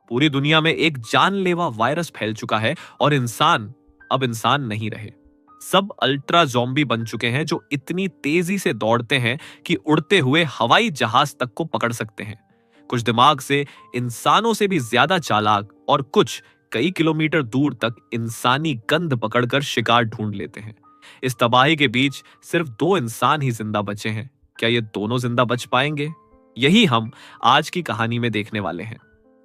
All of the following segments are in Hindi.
पूरी दुनिया में एक जानलेवा वायरस फैल चुका है और इंसान अब इंसान नहीं रहे। सब अल्ट्रा ज़ॉम्बी बन चुके हैं जो इतनी तेजी से दौड़ते हैं कि उड़ते हुए हवाई जहाज तक को पकड़ सकते हैं। कुछ दिमाग से इंसानों से भी ज्यादा चालाक और कुछ कई किलोमीटर दूर तक इंसानी गंध पकड़कर शिकार ढूंढ लेते हैं। इस तबाही के बीच सिर्फ 2 इंसान ही जिंदा बचे हैं। क्या ये दोनों जिंदा बच पाएंगे? यही हम आज की कहानी में देखने वाले हैं।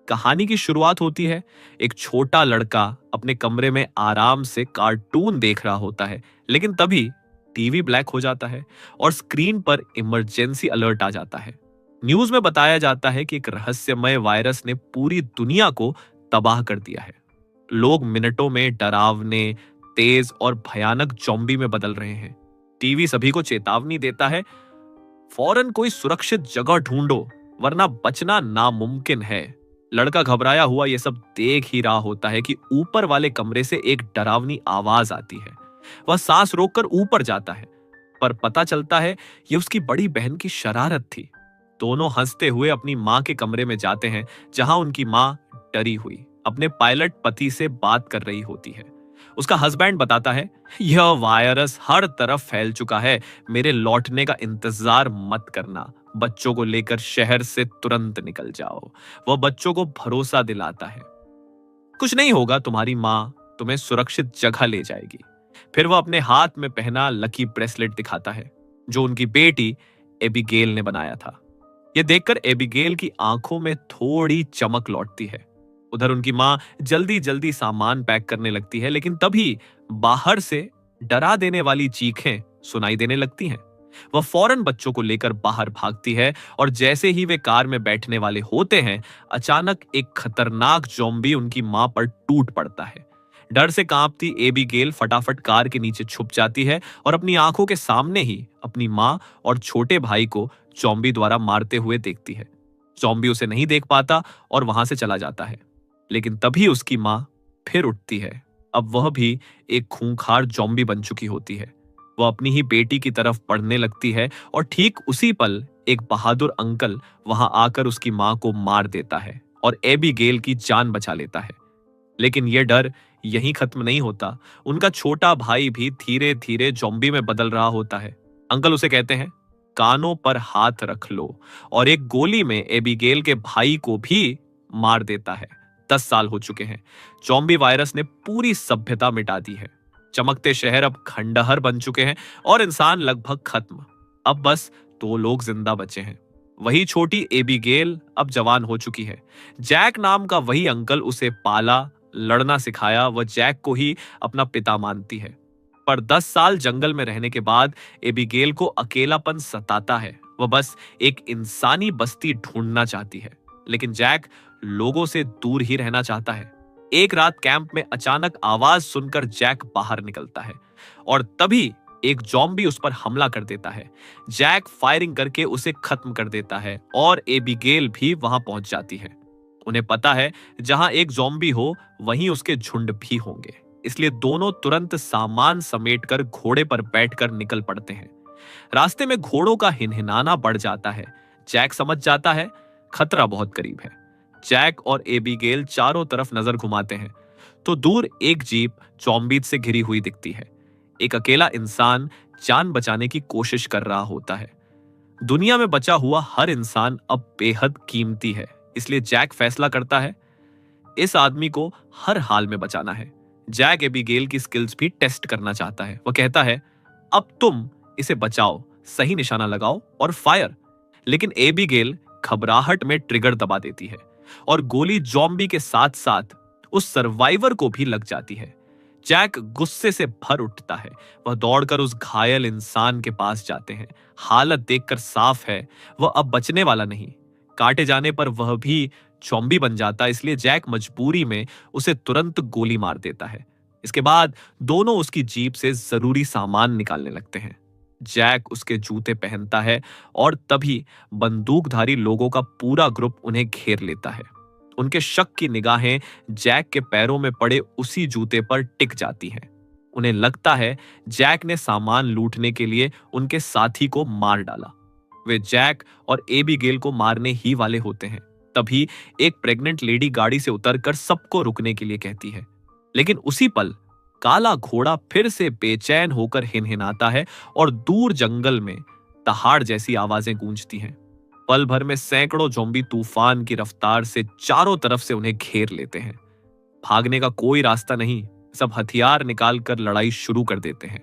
कहानी की शुरुआत होती है, एक छोटा लड़का अपने कमरे में आराम से कार्टून देख रहा होता है, लेकिन तभी टीवी ब्लैक हो जाता है और स्क्रीन पर इमरजेंसी अलर्ट आ जाता है। न्यूज में बताया जाता है कि एक रहस्यमय वायरस ने पूरी दुनिया को तबाह कर दिया है। लोग मिनटों में डरावने, तेज और भयानक ज़ॉम्बी में बदल रहे हैं। टीवी सभी को चेतावनी देता है, फौरन कोई सुरक्षित जगह ढूंढो वरना बचना नामुमकिन है। लड़का घबराया हुआ ये सब देख ही रहा होता है कि ऊपर वाले कमरे से एक डरावनी आवाज आती है। वह सांस रोककर ऊपर जाता है, पर पता चलता है ये उसकी बड़ी बहन की शरारत थी। दोनों हंसते हुए अपनी माँ के कमरे में जाते हैं, जहां उनकी माँ डरी हुई अपने पायलट पति से बात कर रही होती है। उसका हस्बैंड बताता है, यह वायरस हर तरफ फैल चुका है, मेरे लौटने का इंतजार मत करना, बच्चों को लेकर शहर से तुरंत निकल जाओ। वह बच्चों को भरोसा दिलाता है, कुछ नहीं होगा, तुम्हारी माँ तुम्हें सुरक्षित जगह ले जाएगी। फिर वह अपने हाथ में पहना लकी ब्रेसलेट दिखाता है जो उनकी बेटी एबिगेल ने बनाया था। यह देखकर एबिगेल की आंखों में थोड़ी चमक लौटती है। उधर उनकी मां जल्दी जल्दी सामान पैक करने लगती है, लेकिन तभी बाहर से डरा देने वाली चीखें सुनाई देने लगती हैं। वह फौरन बच्चों को लेकर बाहर भागती है और जैसे ही वे कार में बैठने वाले होते हैं, अचानक एक खतरनाक ज़ॉम्बी उनकी मां पर टूट पड़ता है। डर से कांपती एबिगेल फटाफट कार के नीचे छुप जाती है और अपनी आंखों के सामने ही अपनी मां और छोटे भाई को ज़ॉम्बी द्वारा मारते हुए देखती है। ज़ॉम्बी उसे नहीं देख पाता और वहां से चला जाता है, लेकिन तभी उसकी मां फिर उठती है। अब वह भी एक खूंखार ज़ॉम्बी बन चुकी होती है। वह अपनी ही बेटी की तरफ बढ़ने लगती है और ठीक उसी पल एक बहादुर अंकल वहां आकर उसकी मां को मार देता है और एबिगेल की जान बचा लेता है। लेकिन यह डर यहीं खत्म नहीं होता। उनका छोटा भाई भी धीरे धीरे ज़ॉम्बी में बदल रहा होता है। अंकल उसे कहते हैं, कानों पर हाथ रख लो, और एक गोली में एबिगेल के भाई को भी मार देता है। 10 साल हो चुके हैं। ज़ॉम्बी वायरस ने पूरी सभ्यता मिटा दी है। चमकते शहर अब खंडहर बन चुके हैं और इंसान लगभग खत्म। अब बस 2 लोग जिंदा बचे हैं। वही छोटी एबिगेल अब जवान हो चुकी है। जैक नाम का वही अंकल उसे पाला, लड़ना सिखाया। वह जैक को ही अपना पिता मानती है। पर 10 साल जंगल में रहने के बाद एबिगेल को अकेलापन सताता है। वह बस एक इंसानी बस्ती ढूंढना चाहती है, लेकिन जैक लोगों से दूर ही रहना चाहता है। एक रात कैंप में अचानक आवाज सुनकर जैक बाहर निकलता है और तभी एक ज़ॉम्बी उस पर हमला कर देता है। जैक फायरिंग करके उसे खत्म कर देता है और एबिगेल भी वहां पहुंच जाती है। उन्हें पता है जहां एक ज़ॉम्बी हो वहीं उसके झुंड भी होंगे, इसलिए दोनों तुरंत सामान समेटकर घोड़े पर बैठकर निकल पड़ते हैं। रास्ते में घोड़ों का हिनहिनाना बढ़ जाता है। जैक समझ जाता है खतरा बहुत करीब है। जैक और एबिगेल चारों तरफ नजर घुमाते हैं तो दूर एक जीप ज़ॉम्बी से घिरी हुई दिखती है। एक अकेला इंसान जान बचाने की कोशिश कर रहा होता है। दुनिया में बचा हुआ हर इंसान अब बेहद कीमती है, इसलिए जैक फैसला करता है इस आदमी को हर हाल में बचाना है। जैक एबिगेल की स्किल्स भी टेस्ट करना चाहता है। वह कहता है, अब तुम इसे बचाओ, सही निशाना लगाओ और फायर। लेकिन एबिगेल घबराहट में ट्रिगर दबा देती है और गोली ज़ॉम्बी के साथ साथ उस सर्वाइवर को भी लग जाती है। जैक गुस्से से भर उठता है। वह दौड़कर उस घायल इंसान के पास जाते हैं। हालत देखकर साफ है वह अब बचने वाला नहीं। काटे जाने पर वह भी ज़ॉम्बी बन जाता, इसलिए जैक मजबूरी में उसे तुरंत गोली मार देता है। इसके बाद दोनों उसकी जीप से जरूरी सामान निकालने लगते हैं। जैक उसके जूते पहनता है और तभी बंदूकधारी लोगों का पूरा ग्रुप उन्हें घेर लेता है। उनके शक की निगाहें जैक के पैरों में पड़े उसी जूते पर टिक जाती हैं। उन्हें लगता है जैक ने सामान लूटने के लिए उनके साथी को मार डाला। वे जैक और एबिगेल को मारने ही वाले होते हैं, तभी एक प्रेग्नेंट लेडी गाड़ी से उतरकर सबको रुकने के लिए कहती है। लेकिन उसी पल काला घोड़ा फिर से बेचैन होकर हिनहिनाता है और दूर जंगल में दहाड़ जैसी आवाजें गूंजती हैं। पल भर में सैकड़ों ज़ॉम्बी तूफान की रफ्तार से चारों तरफ से उन्हें घेर लेते हैं। भागने का कोई रास्ता नहीं, सब हथियार निकालकर लड़ाई शुरू कर देते हैं।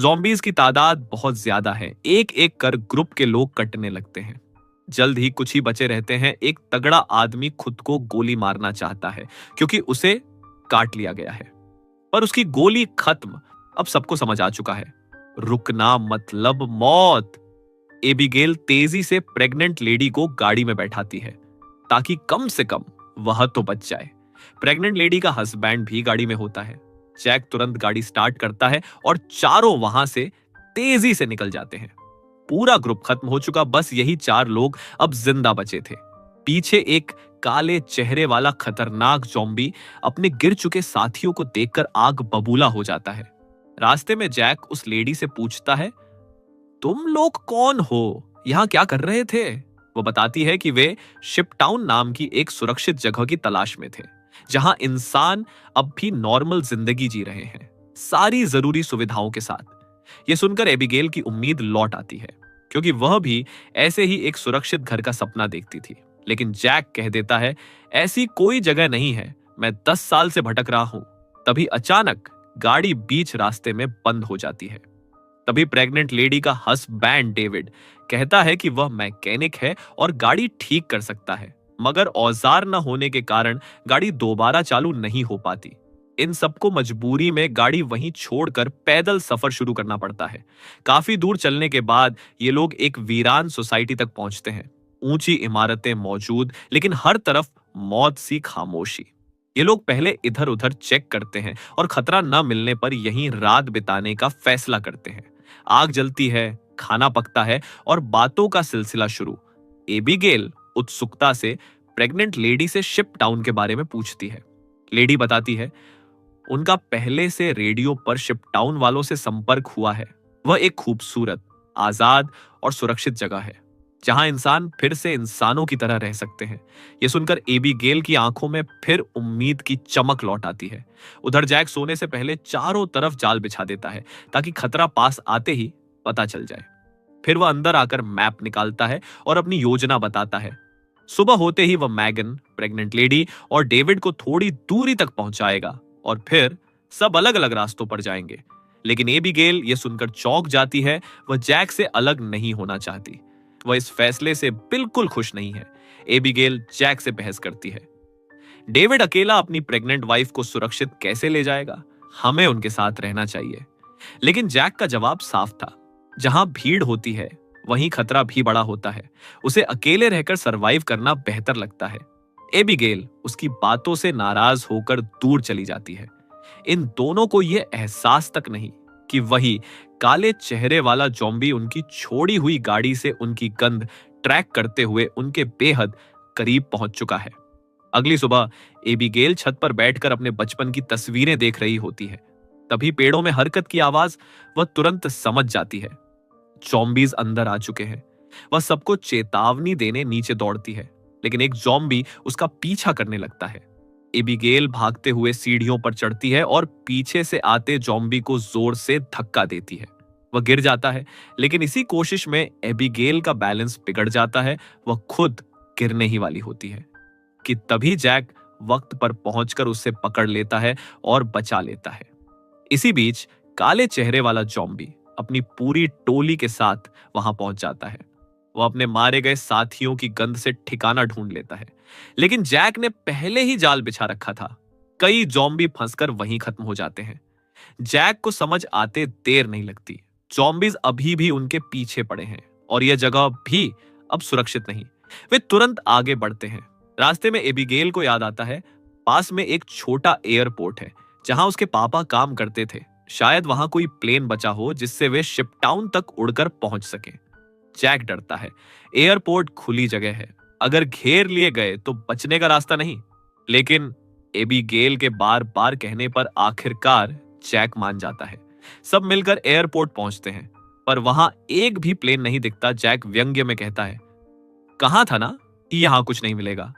ज़ॉम्बीज की तादाद बहुत ज्यादा है, एक एक कर ग्रुप के लोग कटने लगते हैं। जल्द ही कुछ ही बचे रहते हैं। एक तगड़ा आदमी खुद को गोली मारना चाहता है क्योंकि उसे काट लिया गया है, पर उसकी गोली खत्म। अब सबको समझ आ चुका है, रुकना मतलब मौत। एबिगेल तेजी से प्रेग्नेंट लेडी को गाड़ी में बैठाती है ताकि कम से कम वह तो बच जाए। प्रेग्नेंट लेडी का हस्बैंड भी गाड़ी में होता है। जैक तुरंत गाड़ी स्टार्ट करता है और चारों वहां से तेजी से निकल जाते हैं। पूरा ग्रुप खत्म हो चुका, बस यही 4 लोग अब जिंदा बचे थे। पीछे एक काले चेहरे वाला खतरनाक ज़ॉम्बी अपने गिर चुके साथियों को देखकर आग बबूला हो जाता है। रास्ते में जैक उस लेडी से पूछता है, तुम लोग कौन हो, यहां क्या कर रहे थे? वो बताती है कि वे शिपटाउन नाम की एक सुरक्षित जगह की तलाश में थे, जहां इंसान अब भी नॉर्मल जिंदगी जी रहे हैं, सारी जरूरी सुविधाओं के साथ। यह सुनकर एबिगेल की उम्मीद लौट आती है, क्योंकि वह भी ऐसे ही एक सुरक्षित घर का सपना देखती थी। लेकिन जैक कह देता है, ऐसी कोई जगह नहीं है, मैं 10 साल से भटक रहा हूं। तभी अचानक गाड़ी बीच रास्ते में बंद हो जाती है। तभी प्रेग्नेंट लेडी का हस्बैंड डेविड कहता है कि वह मैकेनिक है और गाड़ी ठीक कर सकता है, मगर औजार न होने के कारण गाड़ी दोबारा चालू नहीं हो पाती। इन सबको मजबूरी में गाड़ी वहीं छोड़कर पैदल सफर शुरू करना पड़ता है। काफी दूर चलने के बाद ये लोग एक वीरान सोसाइटी तक पहुंचते हैं। ऊंची इमारतें मौजूद, लेकिन हर तरफ मौत सी खामोशी। ये लोग पहले इधर उधर चेक करते हैं और खतरा न मिलने पर यहीं रात बिताने का फैसला करते हैं। आग जलती है, खाना पकता है और बातों का सिलसिला शुरू। एबिगेल उत्सुकता से प्रेग्नेंट लेडी से शिप टाउन के बारे में पूछती है। लेडी बताती है, उनका पहले से रेडियो पर शिप टाउन वालों से संपर्क हुआ है। वह एक खूबसूरत, आजाद और सुरक्षित जगह है, जहां इंसान फिर से इंसानों की तरह रह सकते हैं। यह सुनकर एबिगेल की आंखों में फिर उम्मीद की चमक लौट आती है। उधर जैक सोने से पहले चारों तरफ जाल बिछा देता है ताकि खतरा पास आते ही पता चल जाए। फिर वह अंदर आकर मैप निकालता है और अपनी योजना बताता है। सुबह होते ही वह मैगन, प्रेग्नेंट लेडी और डेविड को थोड़ी दूरी तक पहुंचाएगा और फिर सब अलग अलग रास्तों पर जाएंगे। लेकिन एबिगेल यह सुनकर चौंक जाती है। वह जैक से अलग नहीं होना चाहती। वह इस फैसले से बिल्कुल खुश नहीं है। एबिगेल जैक से बहस करती है, डेविड अकेला अपनी प्रेग्नेंट वाइफ को सुरक्षित कैसे ले जाएगा? हमें उनके साथ रहना चाहिए। लेकिन जैक का जवाब साफ था, जहां भीड़ होती है वहीं खतरा भी बड़ा होता है। उसे अकेले रहकर सरवाइव करना बेहतर लगता है। एबिगेल उसकी बातों से नाराज होकर दूर चली जाती है। इन दोनों को यह एहसास तक नहीं कि वही काले चेहरे वाला ज़ॉम्बी उनकी छोड़ी हुई गाड़ी से उनकी गंध ट्रैक करते हुए उनके बेहद करीब पहुंच चुका है। अगली सुबह एबिगेल छत पर बैठकर अपने बचपन की तस्वीरें देख रही होती है। तभी पेड़ों में हरकत की आवाज वह तुरंत समझ जाती है। ज़ॉम्बीज अंदर आ चुके हैं। वह सबको चेतावनी देने नीचे दौड़ती है, लेकिन एक ज़ॉम्बी उसका पीछा करने लगता है। एबिगेल भागते हुए सीढ़ियों पर चढ़ती है और पीछे से आते ज़ॉम्बी को जोर से धक्का देती है। वह गिर जाता है, लेकिन इसी कोशिश में एबिगेल का बैलेंस बिगड़ जाता है। वह खुद गिरने ही वाली होती है कि तभी जैक वक्त पर पहुंचकर उसे पकड़ लेता है और बचा लेता है। इसी बीच काले चेहरे वाला ज़ॉम्बी अपनी पूरी टोली के साथ वहां पहुंच जाता है। वह अपने मारे गए साथियों की गंध से ठिकाना ढूंढ लेता है, लेकिन जैक ने पहले ही जाल बिछा रखा था। कई ज़ॉम्बी फंसकर वहीं खत्म हो जाते हैं। जैक को समझ आते देर नहीं लगती। ज़ॉम्बीज अभी भी उनके पीछे पड़े हैं और यह जगह भी अब सुरक्षित नहीं। वे तुरंत आगे बढ़ते हैं। रास्ते में एबिगेल को याद आता है, पास में एक छोटा एयरपोर्ट है जहां उसके पापा काम करते थे। शायद वहां कोई प्लेन बचा हो जिससे वे शिपटाउन तक उड़कर पहुंच सके। जैक डरता है, एयरपोर्ट खुली जगह है, अगर घेर लिए गए तो बचने का रास्ता नहीं। लेकिन एबिगेल के बार बार कहने पर आखिरकार जैक मान जाता है। सब मिलकर एयरपोर्ट पहुंचते हैं, पर वहां एक भी प्लेन नहीं दिखता। जैक व्यंग्य में कहता है, कहा था ना कि यहां कुछ नहीं मिलेगा।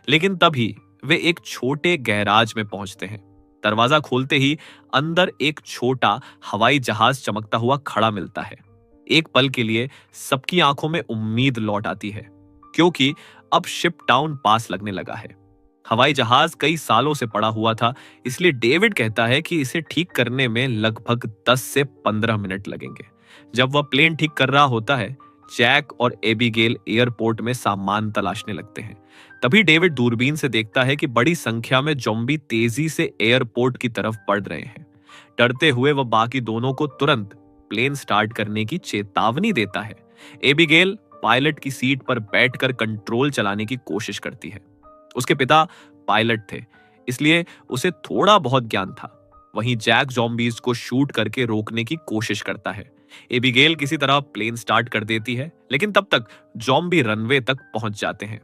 लेकिन तभी वे एक छोटे गैराज में पहुंचते हैं। दरवाजा खोलते ही अंदर एक छोटा हवाई जहाज चमकता हुआ खड़ा मिलता है। एक पल के लिए सबकी आंखों में उम्मीद लौट आती है, क्योंकि अब शिप टाउन पास लगने लगा है। हवाई जहाज कई सालों से पड़ा हुआ था, इसलिए डेविड कहता है कि इसे ठीक करने में लगभग 10 से 15 मिनट लगेंगे। जब वह प्लेन ठीक कर रहा होता है, जैक और एबिगेल एयरपोर्ट में सामान तलाशने लगते हैं। तभी डेविड दूरबीन से देखता है कि बड़ी संख्या में ज़ॉम्बी तेजी से एयरपोर्ट की तरफ बढ़ रहे हैं। डरते हुए वह बाकी दोनों को तुरंत प्लेन स्टार्ट करने की चेतावनी देता है। एबिगेल पायलट की सीट पर बैठकर कंट्रोल चलाने की कोशिश करती है। उसके पिता पायलट थे, इसलिए उसे थोड़ा बहुत ज्ञान था। वहीं जैक ज़ॉम्बीज को शूट करके रोकने की कोशिश करता है। एबिगेल किसी तरह प्लेन स्टार्ट कर देती है, लेकिन तब तक ज़ॉम्बी रनवे तक पहुंच जाते हैं।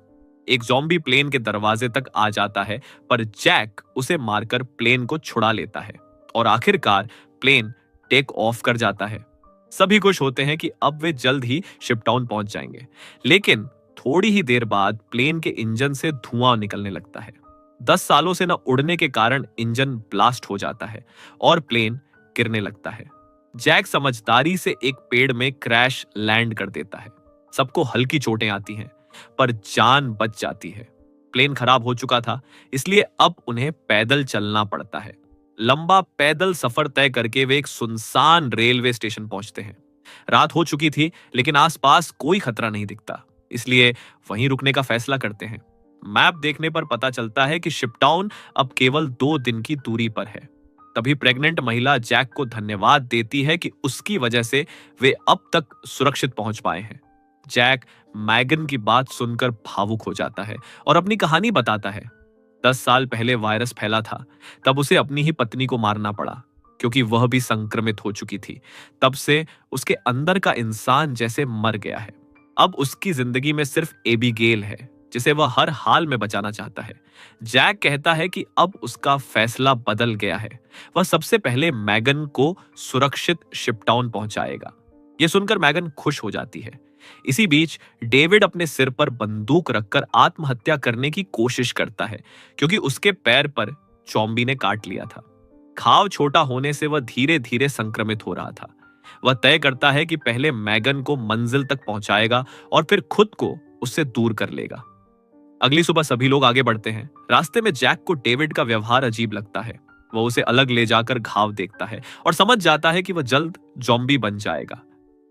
एक ज़ॉम्बी प्लेन के दरवाजे तक आ जाता है, पर जैक उसे मारकर प्लेन को छुड़ा लेता है और आखिरकार प्लेन टेक ऑफ कर जाता है। सभी खुश होते हैं कि अब वे जल्द ही शिपटाउन पहुंच जाएंगे, लेकिन थोड़ी ही देर बाद प्लेन के इंजन से धुआं निकलने लगता है। 10 सालों से न उड़ने के कारण इंजन ब्लास्ट हो जाता है और प्लेन गिरने लगता है। जैक समझदारी से एक पेड़ में क्रैश लैंड कर देता है। सबको हल्की चोटें आती हैं, पर जान बच जाती है। प्लेन खराब हो चुका था, इसलिए अब उन्हें पैदल चलना पड़ता है। लंबा पैदल सफर तय करके वे एक सुनसान रेलवे स्टेशन पहुंचते हैं। रात हो चुकी थी, लेकिन आसपास कोई खतरा नहीं दिखता, इसलिए वहीं रुकने का फैसला करते हैं। मैप देखने पर पता चलता है कि शिपटाउन अब केवल 2 दिन की दूरी पर है। तभी प्रेग्नेंट महिला जैक को धन्यवाद देती है कि उसकी वजह से वे अब तक सुरक्षित पहुंच पाए हैं। जैक मैगन की बात सुनकर भावुक हो जाता है और अपनी कहानी बताता है। 10 साल पहले वायरस फैला था, तब उसे अपनी ही पत्नी को मारना पड़ा, क्योंकि वह भी संक्रमित हो चुकी थी। तब से उसके अंदर का इंसान जैसे मर गया है। अब उसकी जिंदगी में सिर्फ एबिगेल है, जिसे वह हर हाल में बचाना चाहता है। जैक कहता है कि अब उसका फैसला बदल गया है। वह सबसे पहले मैगन को सुरक्षित शिपटाउन पहुंचाएगा। यह सुनकर मैगन खुश हो जाती है। इसी बीच डेविड अपने सिर पर बंदूक रखकर आत्महत्या करने की कोशिश करता है, क्योंकि उसके पैर पर ज़ॉम्बी ने काट लिया था। घाव छोटा होने से वह धीरे धीरे संक्रमित हो रहा था। वह तय करता है कि पहले मैगन को मंजिल तक पहुंचाएगा और फिर खुद को उससे दूर कर लेगा। अगली सुबह सभी लोग आगे बढ़ते हैं। रास्ते में जैक को डेविड का व्यवहार अजीब लगता है। वह उसे अलग ले जाकर घाव देखता है और समझ जाता है कि वह जल्द ज़ॉम्बी बन जाएगा।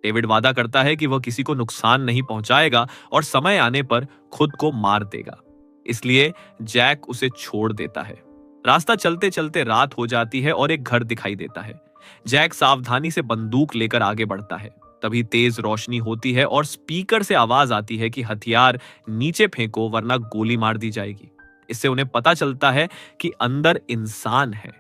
डेविड वादा करता है कि वह किसी को नुकसान नहीं पहुंचाएगा और समय आने पर खुद को मार देगा। इसलिए जैक उसे छोड़ देता है। रास्ता चलते चलते रात हो जाती है और एक घर दिखाई देता है। जैक सावधानी से बंदूक लेकर आगे बढ़ता है। तभी तेज रोशनी होती है और स्पीकर से आवाज आती है कि हथियार नीचे फेंको, वरना गोली मार दी जाएगी। इससे उन्हें पता चलता है कि अंदर इंसान है।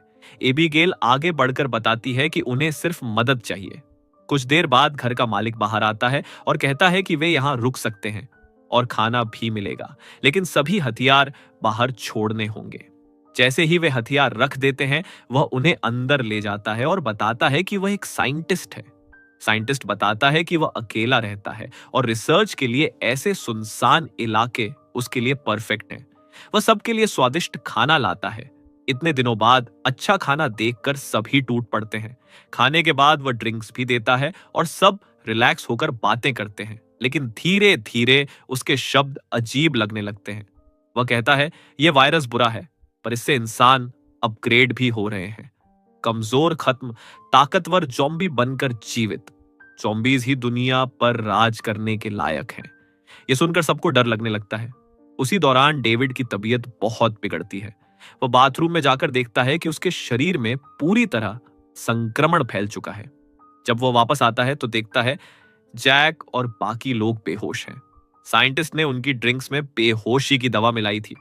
एबिगेल आगे बढ़कर बताती है कि उन्हें सिर्फ मदद चाहिए। कुछ देर बाद घर का मालिक बाहर आता है और कहता है कि वे यहाँ रुक सकते हैं और खाना भी मिलेगा, लेकिन सभी हथियार बाहर छोड़ने होंगे। जैसे ही वे हथियार रख देते हैं, वह उन्हें अंदर ले जाता है और बताता है कि वह एक साइंटिस्ट है। साइंटिस्ट बताता है कि वह अकेला रहता है और रिसर्च के लिए ऐसे सुनसान इलाके उसके लिए परफेक्ट हैं। वह सबके लिए स्वादिष्ट खाना लाता है। इतने दिनों बाद अच्छा खाना देखकर सभी टूट पड़ते हैं। खाने के बाद वह ड्रिंक्स भी देता है और सब रिलैक्स होकर बातें करते हैं, लेकिन धीरे धीरे उसके शब्द अजीब लगने लगते हैं। वह कहता है, यह वायरस बुरा है, पर इससे इंसान अपग्रेड भी हो रहे हैं। कमजोर खत्म, ताकतवर ज़ॉम्बी बनकर जीवित। ज़ॉम्बीज ही दुनिया पर राज करने के लायक हैं। यह सुनकर सबको डर लगने लगता है। उसी दौरान डेविड की तबीयत बहुत बिगड़ती है। वह बाथरूम में जाकर देखता है कि उसके शरीर में पूरी तरह संक्रमण फैल चुका है। जब वह वापस आता है तो देखता है जैक और बाकी लोग बेहोश हैं। साइंटिस्ट ने उनकी ड्रिंक्स में बेहोशी की दवा मिलाई थी।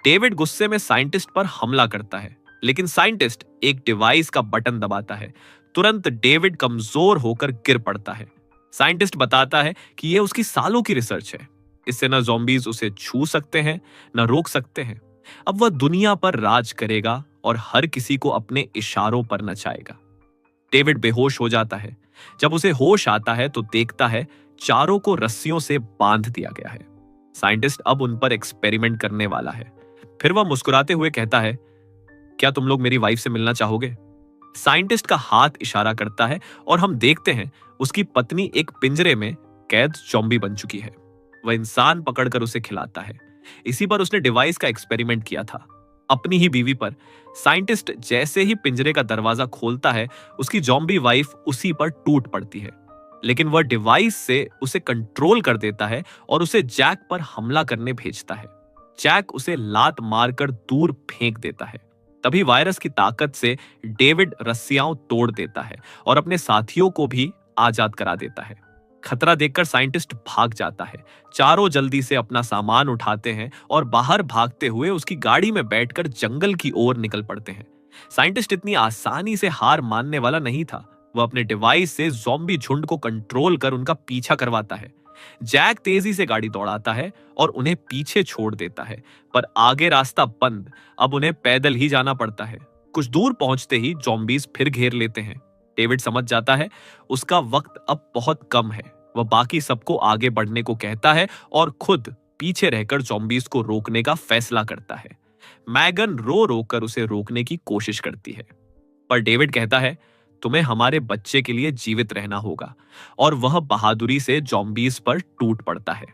डेविड गुस्से में साइंटिस्ट पर हमला करता है, लेकिन साइंटिस्ट एक डिवाइस का बटन दबाता है। तुरंत डेविड कमजोर होकर गिर पड़ता है। साइंटिस्ट बताता है कि यह उसकी सालों की रिसर्च है। इससे न ज़ॉम्बीज उसे छू सकते हैं, न रोक सकते हैं। अब वह दुनिया पर राज करेगा और हर किसी को अपने इशारों पर नचाएगा। डेविड बेहोश हो जाता है। जब उसे होश आता है तो देखता है चारों को रस्सियों से बांध दिया गया है। साइंटिस्ट अब उन पर एक्सपेरिमेंट करने वाला है। फिर वह मुस्कुराते हुए कहता है, क्या तुम लोग मेरी वाइफ से मिलना चाहोगे? साइंटिस्ट का हाथ इशारा करता है और हम देखते हैं उसकी पत्नी एक पिंजरे में कैद ज़ॉम्बी बन चुकी है। वह इंसान पकड़कर उसे खिलाता है। इसी पर उसने डिवाइस का एक्सपेरिमेंट किया था, अपनी ही बीवी पर। साइंटिस्ट जैसे ही पिंजरे का दरवाजा खोलता है, उसकी ज़ॉम्बी वाइफ उसी पर टूट पड़ती है। लेकिन वह डिवाइस से उसे कंट्रोल कर देता है और उसे जैक पर हमला करने भेजता है। जैक उसे लात मारकर दूर फेंक देता है। तभी वायरस की ताकत से डेविड रस्सियां तोड़ देता है और अपने साथियों को भी आजाद करा देता है। खतरा देखकर साइंटिस्ट भाग जाता है। चारों जल्दी से अपना सामान उठाते हैं और बाहर भागते हुए उसकी गाड़ी में बैठकर जंगल की ओर निकल पड़ते हैं। साइंटिस्ट इतनी आसानी से हार मानने वाला नहीं था। वह अपने डिवाइस से ज़ॉम्बी झुंड को कंट्रोल कर उनका पीछा करवाता है। जैक तेजी से गाड़ी दौड़ाता है और उन्हें पीछे छोड़ देता है, पर आगे रास्ता बंद। अब उन्हें पैदल ही जाना पड़ता है। कुछ दूर पहुंचते ही ज़ॉम्बीज फिर घेर लेते हैं। डेविड समझ जाता है उसका वक्त अब बहुत कम है। वह बाकी सबको आगे बढ़ने को कहता है और खुद पीछे रहकर ज़ॉम्बीज को रोकने का फैसला करता है। मैगन रो रो कर उसे रोकने की कोशिश करती है, पर डेविड कहता है, तुम्हें हमारे बच्चे के लिए जीवित रहना होगा। और वह बहादुरी से ज़ॉम्बीज पर टूट पड़ता है।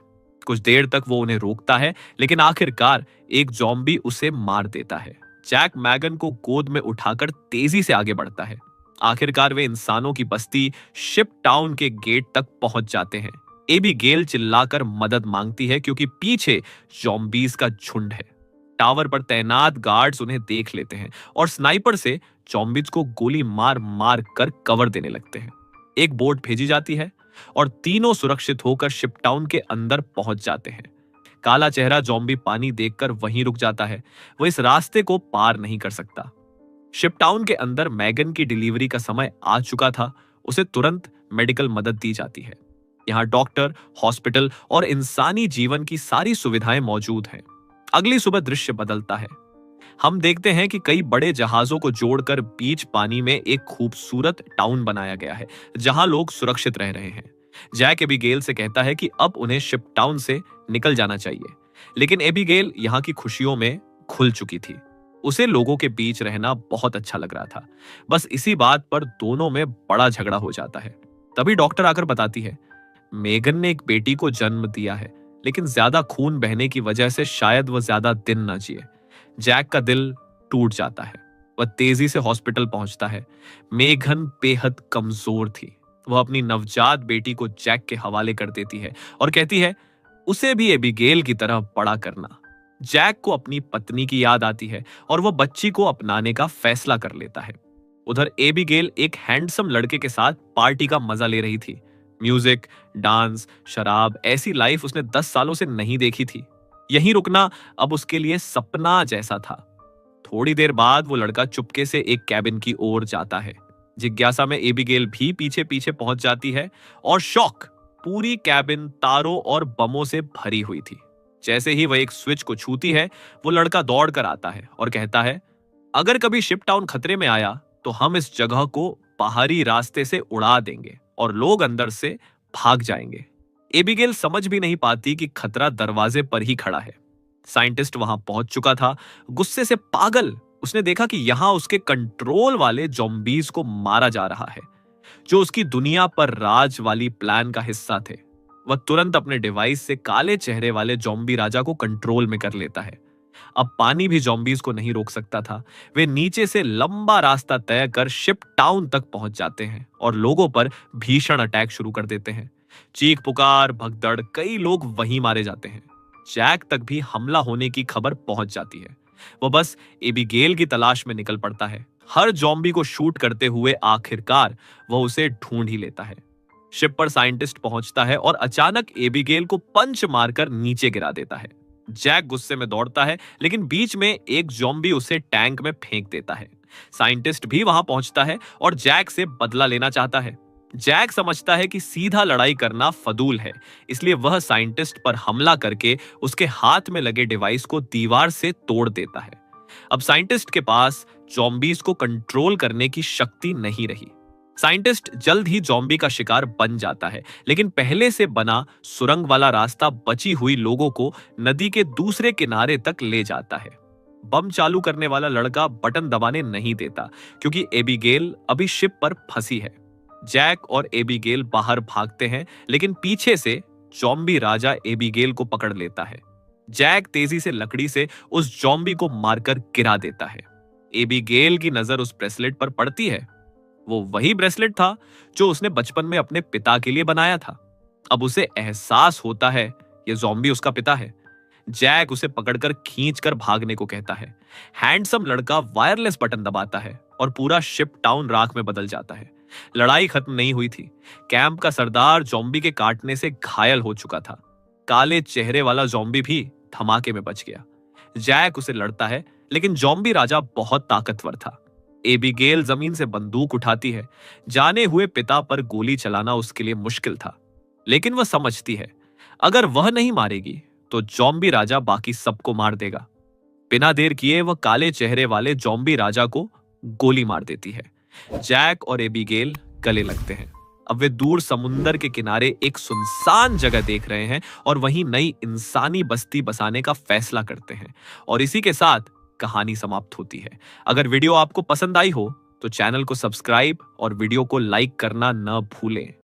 कुछ देर तक वो उन्हें रोकता है, लेकिन आखिरकार एक ज़ॉम्बी उसे मार देता है। जैक मैगन को गोद में उठाकर तेजी से आगे बढ़ता है। आखिरकार वे इंसानों की बस्ती शिप टाउन के गेट तक पहुंच जाते हैं। एबीगेल चिल्लाकर मदद मांगती है क्योंकि पीछे ज़ॉम्बीज का झुंड है। टावर पर तैनात गार्ड्स उन्हें देख लेते हैं और स्नाइपर से ज़ॉम्बीज को गोली मार मार कर कवर देने लगते हैं। एक बोट भेजी जाती है और तीनों सुरक्षित होकर शिप टाउन के अंदर पहुंच जाते हैं। काला चेहरा ज़ॉम्बी पानी देखकर वहीं रुक जाता है। वो इस रास्ते को पार नहीं कर सकता। शिप टाउन के अंदर मैगन की डिलीवरी का समय आ चुका था। उसे तुरंत मेडिकल मदद दी जाती है। यहाँ डॉक्टर, हॉस्पिटल और इंसानी जीवन की सारी सुविधाएं मौजूद हैं। अगली सुबह दृश्य बदलता है। हम देखते हैं कि कई बड़े जहाजों को जोड़कर बीच पानी में एक खूबसूरत टाउन बनाया गया है, जहां लोग सुरक्षित रह रहे हैं। जैक एबीगेल से कहता है कि अब उन्हें शिप टाउन से निकल जाना चाहिए, लेकिन एबीगेल यहाँ की खुशियों में खुल चुकी थी। उसे लोगों के बीच रहना बहुत अच्छा लग रहा था। बस इसी बात पर दोनों में बड़ा झगड़ा हो जाता है। तभी डॉक्टर आकर बताती है, मेगन ने एक बेटी को जन्म दिया है, लेकिन ज्यादा खून बहने की वजह से शायद वह ज्यादा दिन न जिए। जैक का दिल टूट जाता है। वह तेजी से हॉस्पिटल पहुंचता है। मेघन बेहद कमजोर थी। वह अपनी नवजात बेटी को जैक के हवाले कर देती है और कहती है, उसे भी एबीगेल की तरह बड़ा करना। जैक को अपनी पत्नी की याद आती है और वह बच्ची को अपनाने का फैसला कर लेता है। उधर एबीगेल एक हैंडसम लड़के के साथ पार्टी का मजा ले रही थी। म्यूजिक, डांस, शराब, ऐसी लाइफ उसने 10 सालों से नहीं देखी थी। यहीं रुकना अब उसके लिए सपना जैसा था। थोड़ी देर बाद वो लड़का चुपके से एक कैबिन की ओर जाता है। जिज्ञासा में एबीगेल भी पीछे पीछे पहुंच जाती है और शॉक, पूरी कैबिन तारों और बमों से भरी हुई थी। जैसे ही वह एक स्विच को छूती है, वो लड़का दौड़ कर आता है और कहता है, अगर कभी शिप टाउन खतरे में आया तो हम इस जगह को बाहरी रास्ते से उड़ा देंगे और लोग अंदर से भाग जाएंगे। एबीगेल समझ भी नहीं पाती कि खतरा दरवाजे पर ही खड़ा है। साइंटिस्ट वहां पहुंच चुका था, गुस्से से पागल। उसने देखा कि यहां उसके कंट्रोल वाले ज़ॉम्बीज को मारा जा रहा है, जो उसकी दुनिया पर राज वाली प्लान का हिस्सा थे। वह तुरंत अपने डिवाइस से काले चेहरे वाले ज़ॉम्बी राजा को कंट्रोल में कर लेता है। अब पानी भी ज़ॉम्बीज को नहीं रोक सकता था। वे नीचे से लंबा रास्ता तय कर शिप टाउन तक पहुंच जाते हैं और लोगों पर भीषण अटैक शुरू कर देते हैं। चीख पुकार, भगदड़, कई लोग वहीं मारे जाते हैं। जैक तक भी हमला होने की खबर पहुंच जाती है। वो बस एबीगेल की तलाश में निकल पड़ता है। हर ज़ॉम्बी को शूट करते हुए आखिरकार वह उसे ढूंढ ही लेता है। शिप पर साइंटिस्ट पहुंचता है और अचानक एबीगेल को पंच मारकर नीचे गिरा देता है। जैक गुस्से में दौड़ता है, लेकिन बीच में एक ज़ॉम्बी उसे टैंक में फेंक देता है। साइंटिस्ट भी वहां पहुंचता है और जैक से बदला लेना चाहता है। जैक समझता है कि सीधा लड़ाई करना फदूल है, इसलिए वह साइंटिस्ट पर हमला करके उसके हाथ में लगे डिवाइस को दीवार से तोड़ देता है। अब साइंटिस्ट के पास ज़ॉम्बीज को कंट्रोल करने की शक्ति नहीं रही। साइंटिस्ट जल्द ही जॉम्बी का शिकार बन जाता है, लेकिन पहले से बना सुरंग वाला रास्ता बची हुई लोगों को नदी के दूसरे किनारे तक ले जाता है। बम चालू करने वाला लड़का बटन दबाने नहीं देता, क्योंकि एबिगेल अभी शिप पर फंसी है। जैक और एबिगेल बाहर भागते हैं, लेकिन पीछे से जॉम्बी राजा एबिगेल को पकड़ लेता है। जैक तेजी से लकड़ी से उस जॉम्बी को मारकर गिरा देता है। एबिगेल की नजर उस ब्रेसलेट पर पड़ती है। वो वही ब्रेसलेट था जो उसने बचपन में अपने पिता के लिए बनाया था। अब उसे एहसास होता है ये ज़ॉम्बी उसका पिता है। जैक उसे पकड़कर खींचकर भागने को कहता है। हैंडसम लड़का वायरलेस बटन दबाता है और पूरा शिप टाउन राख में बदल जाता है। लड़ाई खत्म नहीं हुई थी। कैंप का सरदार ज़ॉम्बी के काटने से घायल हो चुका था। काले चेहरे वाला ज़ॉम्बी भी धमाके में बच गया। जैक उसे लड़ता है, लेकिन ज़ॉम्बी राजा बहुत ताकतवर था। एबिगेल जमीन से बंदूक उठाती है। जाने हुए पिता पर गोली चलाना उसके लिए मुश्किल था, लेकिन वह समझती है अगर वह नहीं मारेगी तो जॉम्बी राजा बाकी सबको मार देगा। बिना देर किए वह काले चेहरे वाले जॉम्बी राजा को गोली मार देती है। जैक और एबिगेल गले लगते हैं। अब वे दूर समुंदर के किनारे एक सुनसान जगह देख रहे हैं और वहीं नई इंसानी बस्ती बसाने का फैसला करते हैं। और इसी के साथ कहानी समाप्त होती है। अगर वीडियो आपको पसंद आई हो तो चैनल को सब्सक्राइब और वीडियो को लाइक करना न भूलें।